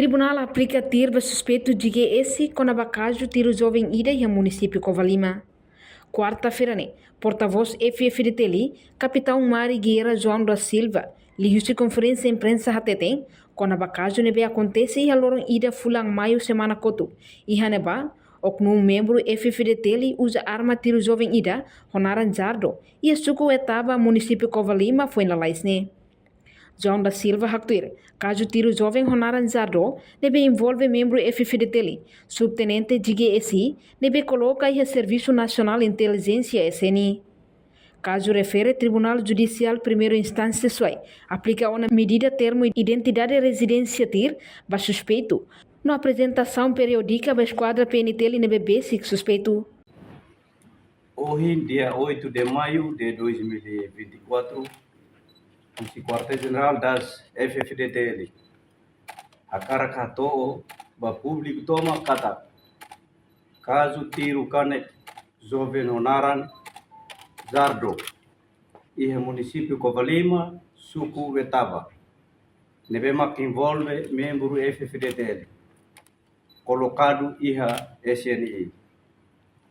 Tribunal aplica tirba suspeito de que esse conabacaju tiro jovem ida e município Covalima. Quarta-feira, porta-voz FFDTLI, capitão Mari Guerra João da Silva, liu-se conferência imprensa hatetém, conabacaju nebe acontece e aloron ida fulang maio semana kotu, e haneba, oknum membro FFDTLI usa arma tiro jovem ida, honaran jardo, e a suku etaba município Covalima foi na laisne. João da Silva Haktuir, caso tiro jovem Honaran Zardo, deve envolve membro FFDTLI, subtenente DGSI, deve coloca aí a Serviço Nacional de Inteligência SNI. Caso refere Tribunal Judicial Primeira Instância SUAI, aplica uma medida termo identidade e residência TIR, ba suspeito, na apresentação periódica da esquadra PNTL nebe basic suspeito. Hoje, dia 8 de maio de 2024, o quartel-general das FFDTL, a Caracato, o público toma kata. Caso tiro canet jovem Honaran Zardo, e o município Covalima, Suku Vetaba, nebema que envolve membro FFDTL, colocado IHA SNI,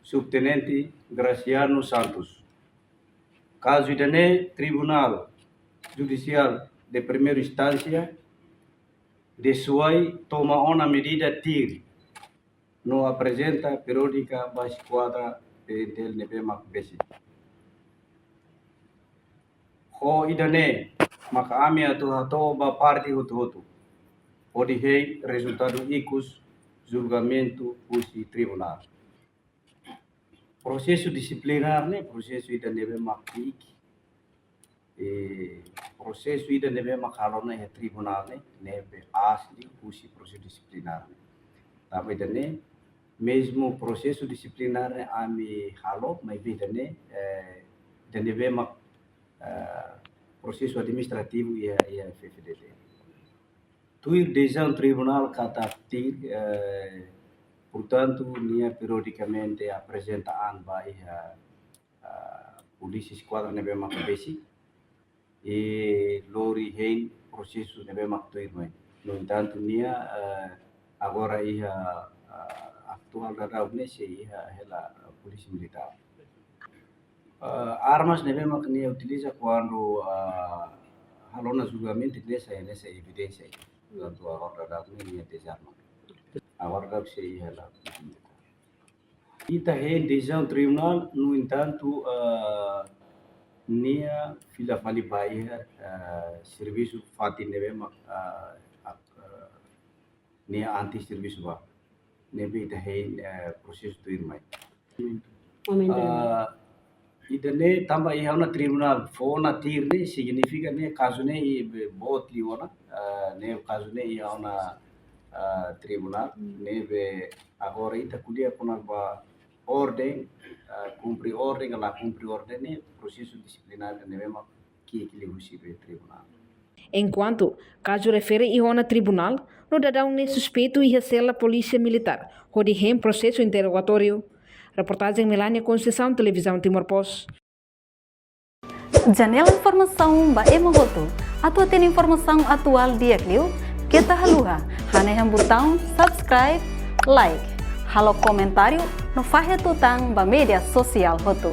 subtenente Graciano Santos. Caso idane Tribunal Judicial de Primeira Instância de SUAI toma uma medida TIR no apresenta periódica da esquadra PNTL nebema besi. Ho idane maka ami atu ba parte hutu odihei resultado icus julgamento usi tribunal. Processo disciplinar processo idane nebema processo ida nebe makalona ya tribunal nebe asli usi processo disciplinar. Tapi dane mesmo processo disciplinar ami halo mai bidane nebe mak processo administrativo ia FFDT. Tuir decisão tribunal kata tir portanto nia periodicamente apresentaan by polisi esquadra nebe mak basic e lori hein processo nebe mak tuir mai. No entanto nia agora ia atual da UNESE ia ela polisi militar. Armas nebe mak nia utiliza quando halona julgamento nessa evidência portanto agora da nia desarma agora da se ia lá ita hein decisão tribunal no entanto nia fila fali baia serviço fati nebe mak nia anti serviço ba nebe ita hein processo tuir mai idane tamba iha na tribunal fona tir ne significa ne caso ne bot liona ne caso ne iha na tribunal ne be agora ita kulia kuna ba ordem cumprir ordem la cumprir ordem ne processo disciplinar ne mesmo que lihusi be tribunal. Enquanto caso refere ihona tribunal, no dadão ne suspeito e recela polícia militar, onde tem processo interrogatório. Reportagem Melania Conceição, Televisão Timor-Post. Janela Informação ba Emogoto. Atua tem informação atual dia Clio. Kita haluha, haneham botão subscribe, like, halo comentário no Fahia Tutang ba media sosial Hoto.